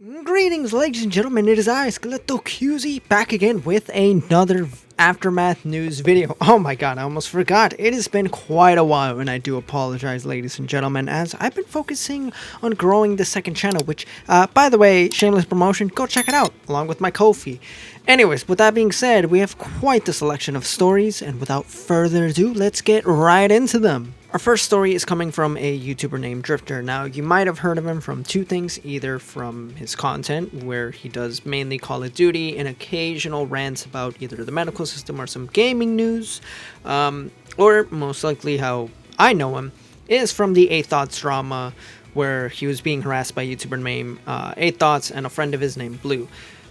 Greetings, ladies and gentlemen, it is I, Skeleto QZ, back again with another Aftermath news video. Oh my god, I almost forgot. It has been quite a while, and I do apologize, ladies and gentlemen, as I've been focusing on growing the second channel, which, by the way, shameless promotion, go check it out, along with my Ko-fi. Anyways, with that being said, we have quite the selection of stories, and without further ado, let's get right into them. Our first story is coming from a YouTuber named Drifter. Now, you might have heard of him from two things, either from his content, where he does mainly Call of Duty, and occasional rants about either the medical system or some gaming news, or most likely how I know him, is from the 8 Thoughts drama, where he was being harassed by YouTuber named 8 Thoughts and a friend of his named Blue.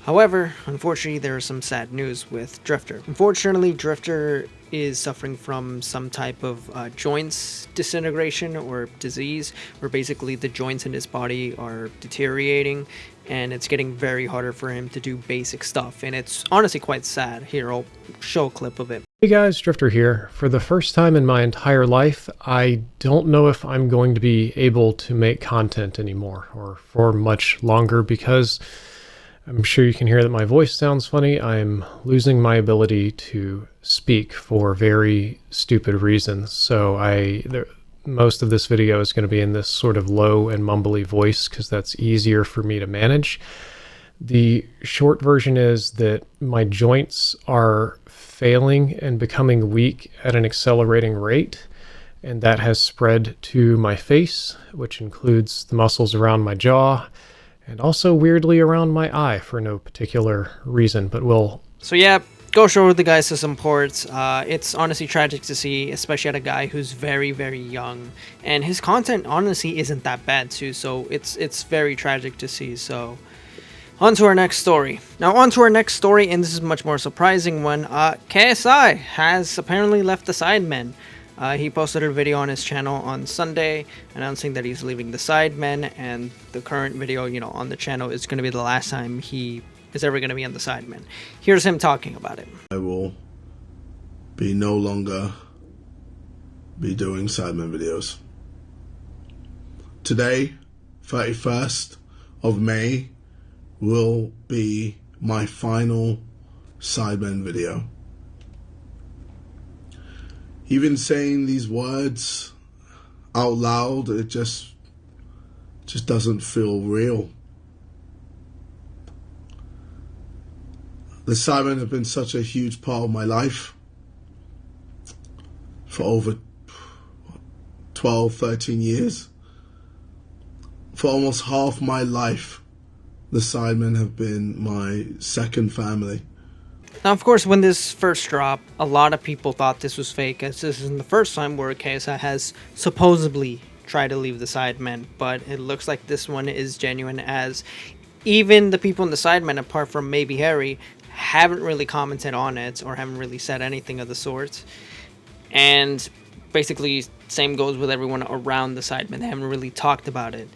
However, unfortunately, there is some sad news with Drifter. Unfortunately, Drifter is suffering from some type of joints disintegration or disease, where basically the joints in his body are deteriorating, and it's getting very harder for him to do basic stuff, and it's honestly quite sad. Here, I'll show a clip of it. Hey guys, Drifter here. For the first time in my entire life, I don't know if I'm going to be able to make content anymore, or for much longer, because I'm sure you can hear that my voice sounds funny. I'm losing my ability to speak for very stupid reasons. So most of this video is going to be in this sort of low and mumbly voice because that's easier for me to manage. The short version is that my joints are failing and becoming weak at an accelerating rate, and that has spread to my face, which includes the muscles around my jaw, and also weirdly around my eye for no particular reason, but we'll... So yeah, go show the guys some support. It's honestly tragic to see, especially at a guy who's very, very young. And his content honestly isn't that bad too, so it's very tragic to see. So on to our next story. Now on to our next story, and this is a much more surprising one. KSI has apparently left the SIDEMEN. He posted a video on his channel on Sunday announcing that he's leaving the SIDEMEN, and the current video, on the channel is going to be the last time he is ever going to be on the SIDEMEN. Here's him talking about it. I will be no longer be doing SIDEMEN videos. Today, 31st of May, will be my final SIDEMEN video. Even saying these words out loud, it just doesn't feel real. The SIDEMEN have been such a huge part of my life for over 12, 13 years. For almost half my life, the SIDEMEN have been my second family. Now, of course, when this first dropped, a lot of people thought this was fake, as this isn't the first time where KSI has supposedly tried to leave the SIDEMEN, but it looks like this one is genuine, as even the people in the SIDEMEN, apart from maybe Harry, haven't really commented on it or haven't really said anything of the sort. And basically, same goes with everyone around the SIDEMEN. They haven't really talked about it.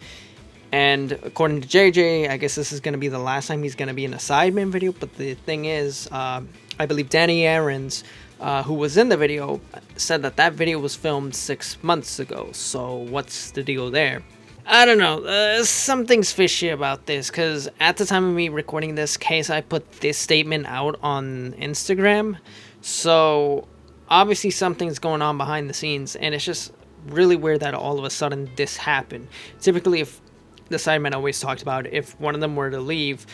And according to JJ, I guess this is going to be the last time he's going to be in a SIDEMEN video. But the thing is, I believe Danny Aarons, who was in the video, said that that video was filmed 6 months ago. So what's the deal there? I don't know. Something's fishy about this, because at the time of me recording this, KSI put this statement out on Instagram. So obviously something's going on behind the scenes, and it's just really weird that all of a sudden this happened. Typically, if the SIDEMEN always talked about if one of them were to leave,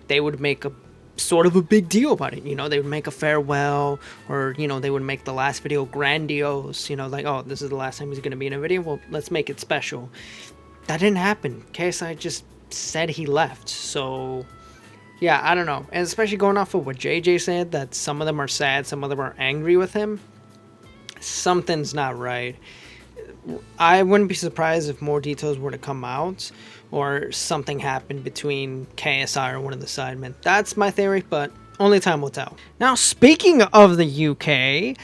they would make a sort of a big deal about it. They would make a farewell, or, they would make the last video grandiose, like, oh, this is the last time he's going to be in a video, well, let's make it special. That didn't happen. KSI just said he left. So, yeah, I don't know. And especially going off of what JJ said, that some of them are sad, some of them are angry with him, something's not right. I wouldn't be surprised if more details were to come out, or something happened between KSI or one of the SIDEMEN. That's my theory, but only time will tell. Now, speaking of the UK,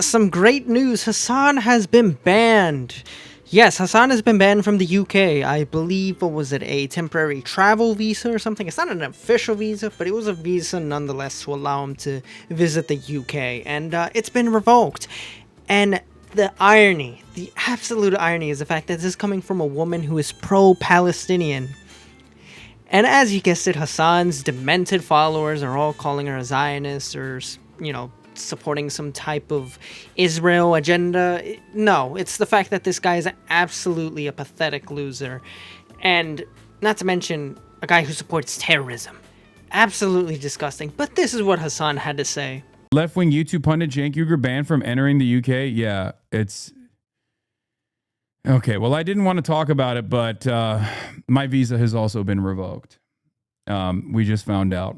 some great news. HASAN has been banned. Yes, HASAN has been banned from the UK. I believe, what was it, a temporary travel visa or something? It's not an official visa, but it was a visa nonetheless to allow him to visit the UK. And it's been revoked. And the irony, the absolute irony, is the fact that this is coming from a woman who is pro-Palestinian. And as you guessed it, Hassan's demented followers are all calling her a Zionist or, supporting some type of Israel agenda. No, it's the fact that this guy is absolutely a pathetic loser. And not to mention a guy who supports terrorism. Absolutely disgusting. But this is what Hassan had to say. Left-wing YouTube pundit Cenk Uygur banned from entering the UK. Yeah, it's... Okay, well, I didn't want to talk about it, but my visa has also been revoked. We just found out.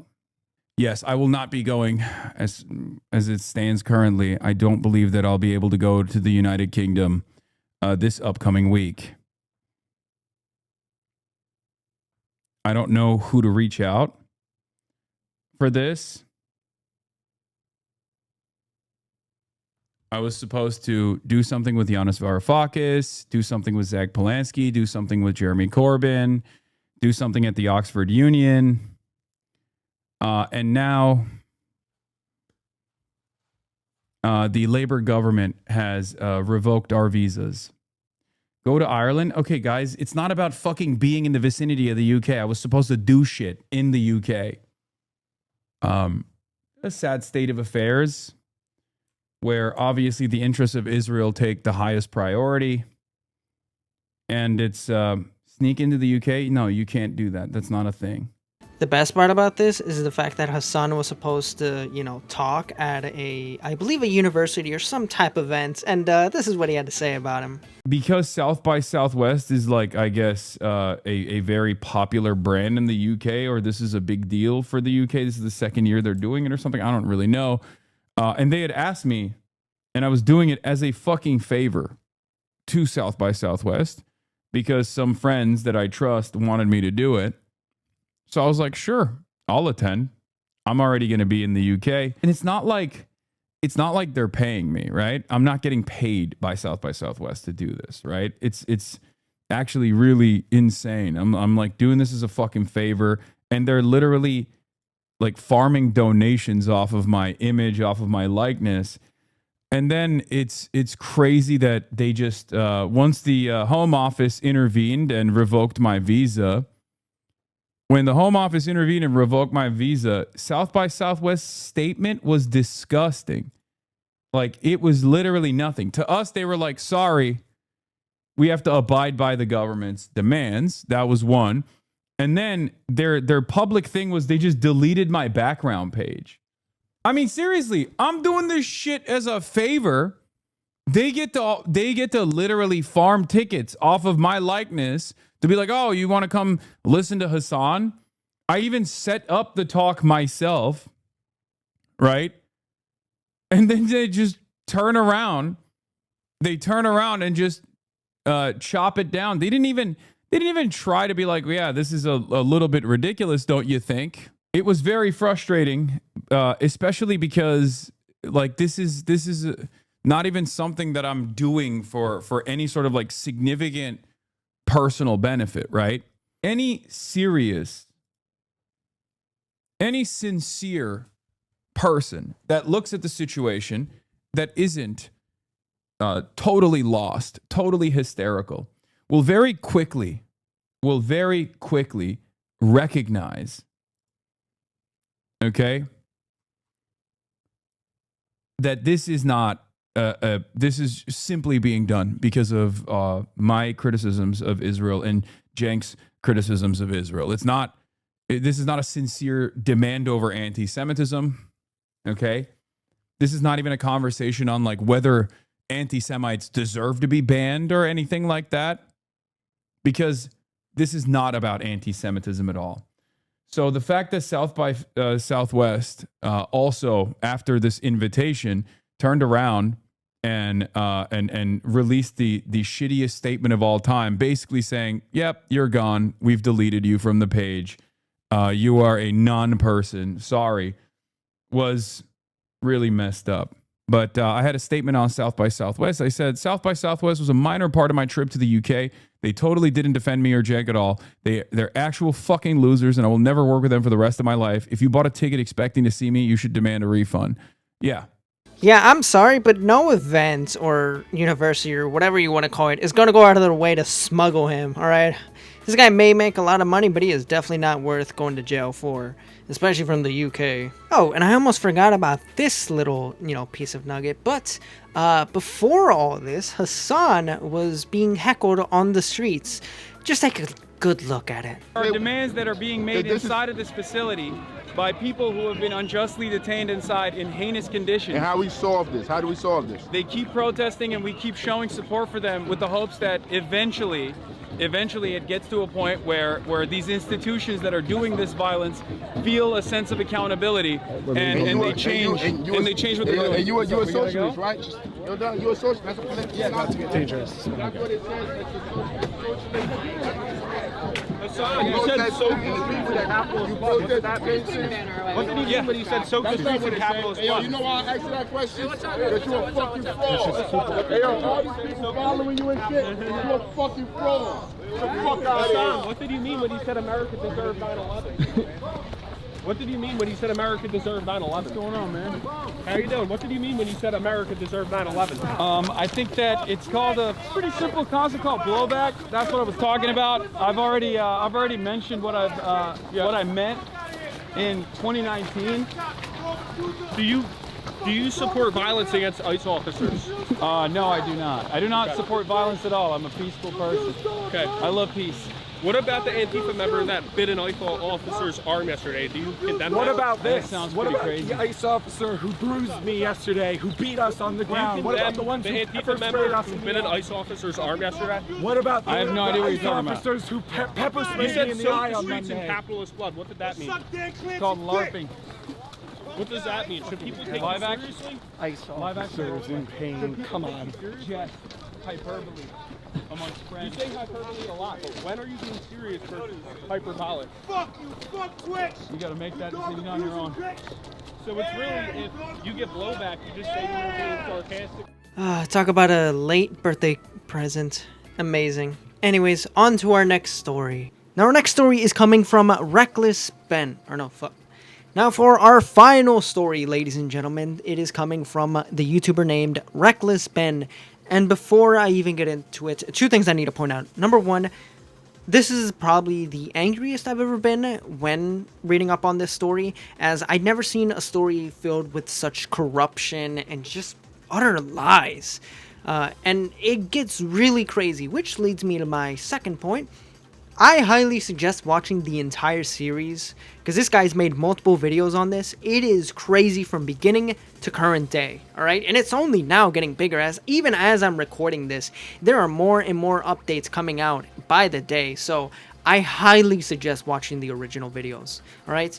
Yes, I will not be going as it stands currently. I don't believe that I'll be able to go to the United Kingdom this upcoming week. I don't know who to reach out for this. I was supposed to do something with Yanis Varoufakis, do something with Zach Polanski, do something with Jeremy Corbyn, do something at the Oxford Union. And now the Labour government has revoked our visas. Go to Ireland? Okay, guys, it's not about fucking being in the vicinity of the UK. I was supposed to do shit in the UK. A sad state of affairs where obviously the interests of Israel take the highest priority. And it's sneak into the UK? No, you can't do that. That's not a thing. The best part about this is the fact that Hassan was supposed to, talk at I believe a university or some type of event, and this is what he had to say about him. Because South by Southwest is like, I guess, a very popular brand in the UK, or this is a big deal for the UK. This is the second year they're doing it or something. I don't really know. And they had asked me, and I was doing it as a fucking favor to South by Southwest because some friends that I trust wanted me to do it. So I was like, sure, I'll attend. I'm already going to be in the UK. And it's not like they're paying me, right? I'm not getting paid by Southwest to do this, right? It's actually really insane. I'm like doing this as a fucking favor, and they're literally like farming donations off of my image, off of my likeness. And then it's crazy that they just once the Home Office intervened and revoked my visa. When the Home Office intervened and revoked my visa, South by Southwest's statement was disgusting. Like, it was literally nothing. To us, they were like, sorry, we have to abide by the government's demands. That was one. And then their public thing was they just deleted my background page. I mean, seriously, I'm doing this shit as a favor. They get to literally farm tickets off of my likeness to be like, oh, you want to come listen to Hassan? I even set up the talk myself, right? And then they just turn around. They turn around and just chop it down. They didn't even try to be like, yeah, this is a little bit ridiculous, don't you think? It was very frustrating, especially because like this is not even something that I'm doing for any sort of like significant personal benefit, right? Any sincere person that looks at the situation that isn't totally lost, totally hysterical, will very quickly recognize, okay, that this is not this is simply being done because of my criticisms of Israel and Cenk's criticisms of Israel. This is not a sincere demand over anti-Semitism, okay? This is not even a conversation on like whether anti-Semites deserve to be banned or anything like that, because this is not about anti-Semitism at all. So the fact that South by Southwest also, after this invitation, turned around and released the shittiest statement of all time, basically saying, yep, you're gone. We've deleted you from the page. You are a non-person. Sorry, was really messed up. But I had a statement on South by Southwest. I said, South by Southwest was a minor part of my trip to the UK. They totally didn't defend me or Cenk at all. They're actual fucking losers, and I will never work with them for the rest of my life. If you bought a ticket expecting to see me, you should demand a refund. Yeah. Yeah, I'm sorry, but no event or university or whatever you want to call it is going to go out of their way to smuggle him, all right? This guy may make a lot of money, but he is definitely not worth going to jail for, especially from the UK. Oh, and I almost forgot about this little, piece of nugget, but before all this, HASAN was being heckled on the streets. Just take a good look at it. There are demands that are being made inside of this facility by people who have been unjustly detained inside in heinous conditions. And how we solve this? How do we solve this? They keep protesting and we keep showing support for them with the hopes that eventually it gets to a point where these institutions that are doing this violence feel a sense of accountability and they change what they're doing. And you're a socialist, right? You're a socialist. That's what yeah, that's dangerous. That's what it says. You said socialist and capitalist club. What did that mean? What did he mean when he said socialist and capitalist club? You know why I asked you that question? Because you're a fucking fraud. Hey, all these people following you and shit, you're a fucking fraud. Get the fuck out of here. What did he mean when he said America deserved 9/11? What did he mean when he said America deserved 9/11? What's going on, man? How you doing? What did he mean when he said America deserved 9/11? I think that it's called a pretty simple concept called blowback. That's what I was talking about. I've already mentioned what I meant in 2019. Do you support violence against ICE officers? No, I do not. I do not support violence at all. I'm a peaceful person. Okay. I love peace. What about the Antifa member that bit an ICE officer's arm yesterday? Do you condemn that? What about this? That sounds what pretty about crazy. the ICE officer who bruised me yesterday, who beat us on the ground? What about the ones the who Antifa member who bit an ICE officer's arm yesterday? What about the, I have no idea what ICE you're talking about. officers who pepper You sprayed me said in the soak eye the on streets in Monday? capitalist blood. What did that mean? It's called LARPing. What does that mean? Should people take Live it action? seriously? ICE Live action. officers in pain. Come on. Jest, hyperbole amongst You friends. say hyperbole a lot, but when are you being serious versus hyperbolic? You got to make that decision on your own. So it's really, if you get blowback, you just say you're being sarcastic. Talk about a late birthday present. Amazing. Anyways, on to our next story. Now, our next story is coming from recklessben. Or no, fuck. Now, for our final story, ladies and gentlemen, it is coming from the YouTuber named recklessben. And before I even get into it, two things I need to point out. Number one, this is probably the angriest I've ever been when reading up on this story, as I'd never seen a story filled with such corruption and just utter lies. And it gets really crazy, which leads me to my second point. I highly suggest watching the entire series, because this guy's made multiple videos on this. It is crazy from beginning to current day, alright? And it's only now getting bigger, as even as I'm recording this, there are more and more updates coming out by the day, so I highly suggest watching the original videos, alright?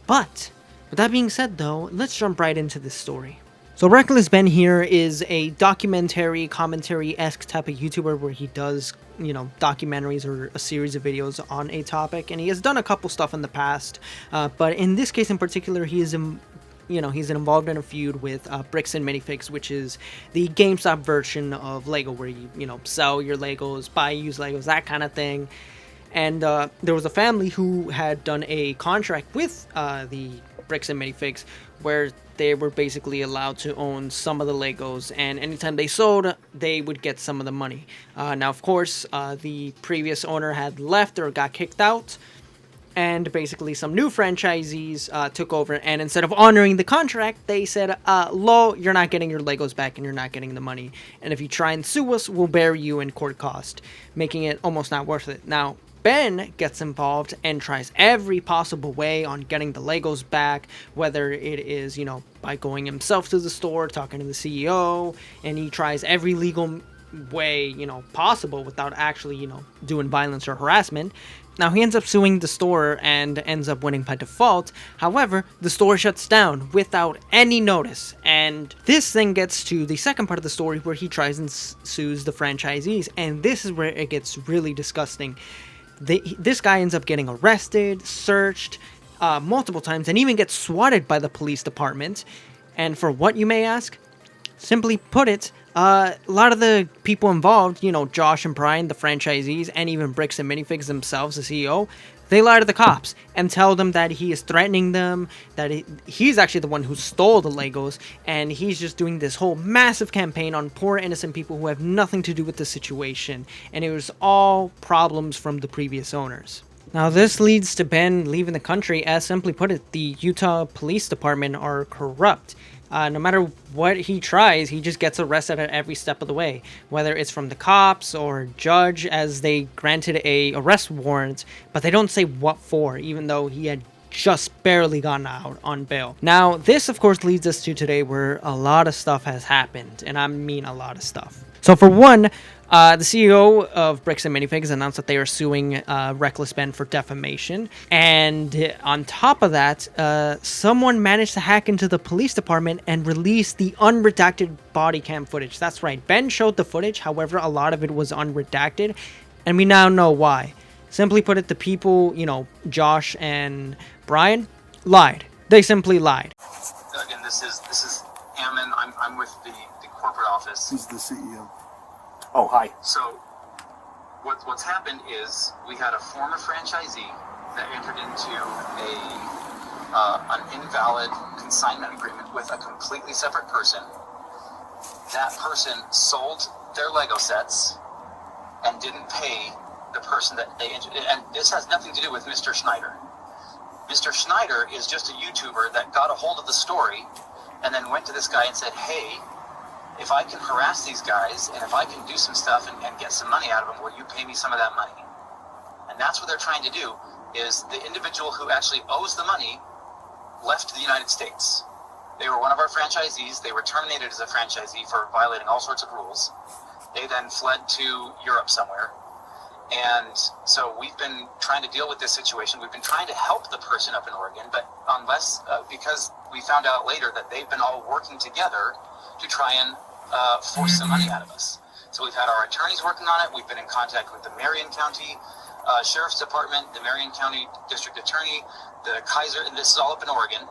But, with that being said though, let's jump right into this story. So recklessben here is a documentary, commentary-esque type of YouTuber where he does, documentaries or a series of videos on a topic, and he has done a couple stuff in the past, but in this case in particular, he is, he's involved in a feud with Bricks and Minifigs, which is the GameStop version of Lego, where you, sell your Legos, buy used Legos, that kind of thing. And there was a family who had done a contract with the Bricks and Minifigs, where they were basically allowed to own some of the Legos, and anytime they sold, they would get some of the money. Now, of course, the previous owner had left or got kicked out, and basically some new franchisees took over, and instead of honoring the contract, they said, "Lo, you're not getting your Legos back, and you're not getting the money, and if you try and sue us, we'll bear you in court cost," making it almost not worth it. Now, Ben gets involved and tries every possible way on getting the Legos back, whether it is, by going himself to the store, talking to the CEO, and he tries every legal way, possible without actually, doing violence or harassment. Now, he ends up suing the store and ends up winning by default. However, the store shuts down without any notice. And this then gets to the second part of the story where he tries and sues the franchisees. And this is where it gets really disgusting. This guy ends up getting arrested, searched multiple times, and even gets swatted by the police department. And for what, you may ask? Simply put it, a lot of the people involved, Josh and Brian, the franchisees, and even Bricks and Minifigs themselves, the CEO, They lie to the cops and tell them that he is threatening them, that he's actually the one who stole the Legos, and he's just doing this whole massive campaign on poor innocent people who have nothing to do with the situation, and it was all problems from the previous owners. Now this leads to Ben leaving the country, as simply put it, the Utah Police Department are corrupt. No matter what he tries, he just gets arrested at every step of the way, whether it's from the cops or judge, as they granted a arrest warrant, but they don't say what for, even though he had just barely gotten out on bail. Now, this of course leads us to today, where a lot of stuff has happened, and I mean a lot of stuff. So for one, the CEO of Bricks and Minifigs announced that they are suing recklessben for defamation. And on top of that, someone managed to hack into the police department and release the unredacted body cam footage. That's right, Ben showed the footage, however, a lot of it was unredacted, and we now know why. Simply put it, the people, you know, Josh and Brian, lied. They simply lied. Again, this is Hammond. I'm with the corporate office. Who's the CEO? Oh, hi. So, what's happened is we had a former franchisee that entered into an invalid consignment agreement with a completely separate person. That person sold their Lego sets and didn't pay the person that they entered. And this has nothing to do with Mr. Schneider. Mr. Schneider is just a YouTuber that got a hold of the story and then went to this guy and said, hey, if I can harass these guys and if I can do some stuff and get some money out of them, will you pay me some of that money? And that's what they're trying to do, is the individual who actually owes the money left the United States. They were one of our franchisees. They were terminated as a franchisee for violating all sorts of rules. They then fled to Europe somewhere. And so we've been trying to deal with this situation. We've been trying to help the person up in Oregon, but unless, because we found out later that they've been all working together to try and force some money out of us. So we've had our attorneys working on it. We've been in contact with the Marion County Sheriff's Department, the Marion County District Attorney, the Kaiser, and this is all up in Oregon.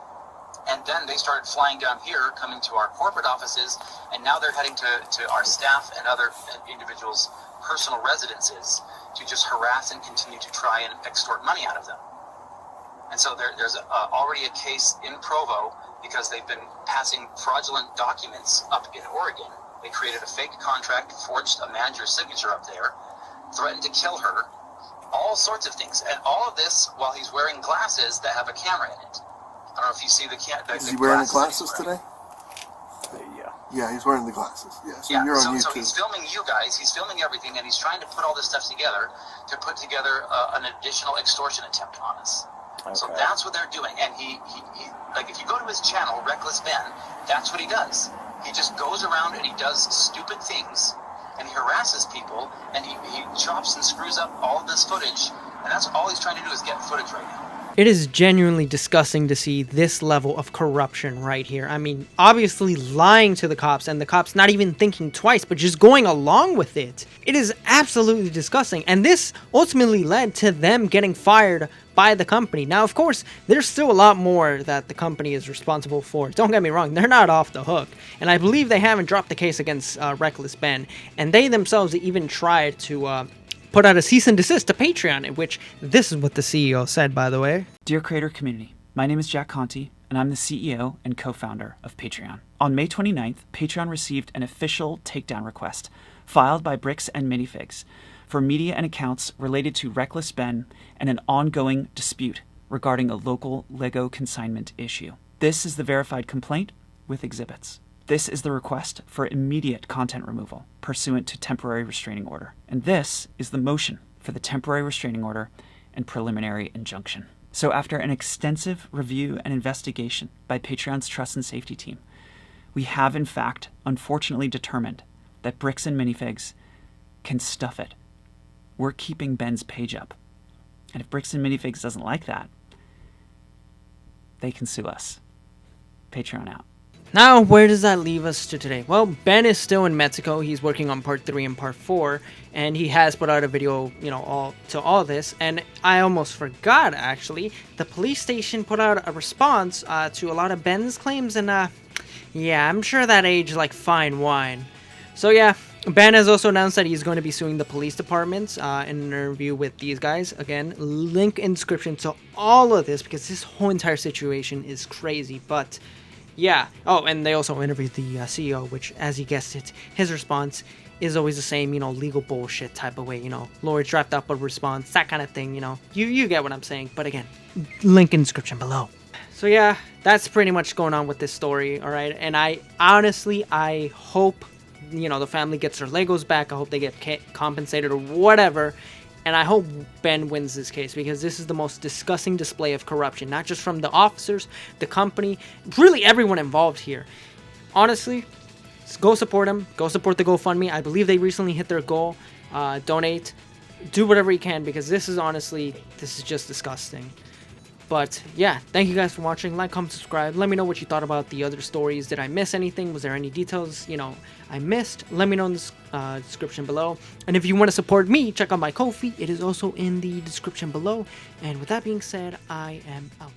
And then they started flying down here, coming to our corporate offices, and now they're heading to our staff and other individuals' personal residences to just harass and continue to try and extort money out of them. And so there's already a case in Provo because they've been passing fraudulent documents up in Oregon. They created a fake contract, forged a manager's signature up there, threatened to kill her, all sorts of things. And all of this while he's wearing glasses that have a camera in it. I don't know if you see the Is he wearing the glasses today? Yeah. Yeah, he's wearing the glasses. Yeah, so yeah, you're on YouTube. So he's filming you guys, he's filming everything, and he's trying to put all this stuff together to put together an additional extortion attempt on us. Okay. So that's what they're doing. And he like, if you go to his channel, recklessben, that's what he does. He just goes around and he does stupid things, and he harasses people, and he chops and screws up all of this footage, and that's all he's trying to do is get footage right now. It is genuinely disgusting to see this level of corruption right here. I mean, obviously lying to the cops, and the cops not even thinking twice, but just going along with it. It is absolutely disgusting, and this ultimately led to them getting fired by the company. Now, of course, there's still a lot more that the company is responsible for. Don't get me wrong, they're not off the hook. And I believe they haven't dropped the case against recklessben, and they themselves even tried to put out a cease and desist to Patreon, in which this is what the CEO said, by the way. Dear creator community, my name is Jack Conti, and I'm the CEO and co-founder of Patreon. On May 29th, Patreon received an official takedown request filed by Bricks and Minifigs for media and accounts related to recklessben and an ongoing dispute regarding a local Lego consignment issue. This is the verified complaint with exhibits. This is the request for immediate content removal pursuant to temporary restraining order. And this is the motion for the temporary restraining order and preliminary injunction. So after an extensive review and investigation by Patreon's Trust and Safety team, we have in fact unfortunately determined that Bricks and Minifigs can stuff it. We're keeping Ben's page up. And if Bricks and Minifigs doesn't like that, they can sue us. Patreon out. Now, where does that leave us to today? Well, Ben is still in Mexico. He's working on part 3 and part 4, and he has put out a video, you know, all this. And I almost forgot, actually, the police station put out a response to a lot of Ben's claims, and yeah, I'm sure that aged like fine wine. So yeah, Ben has also announced that he's going to be suing the police departments in an interview with these guys. Again, link in description to all of this because this whole entire situation is crazy. But yeah. Oh, and they also interviewed the CEO, which, as you guessed it, his response is always the same, you know, legal bullshit type of way, you know, lawyers draft up a response, that kind of thing, you know. You get what I'm saying. But again, link in description below. So yeah, that's pretty much going on with this story, all right? And I honestly hope, you know, the family gets their Legos back. I hope they get compensated or whatever. And I hope Ben wins this case because this is the most disgusting display of corruption, not just from the officers, the company, really everyone involved here. Honestly, go support him. Go support the GoFundMe. I believe they recently hit their goal. Donate. Do whatever you can because this is honestly, this is just disgusting. But yeah, thank you guys for watching. Like, comment, subscribe. Let me know what you thought about the other stories. Did I miss anything? Was there any details, you know, I missed? Let me know in the description below. And if you want to support me, check out my Ko-fi. It is also in the description below. And with that being said, I am out.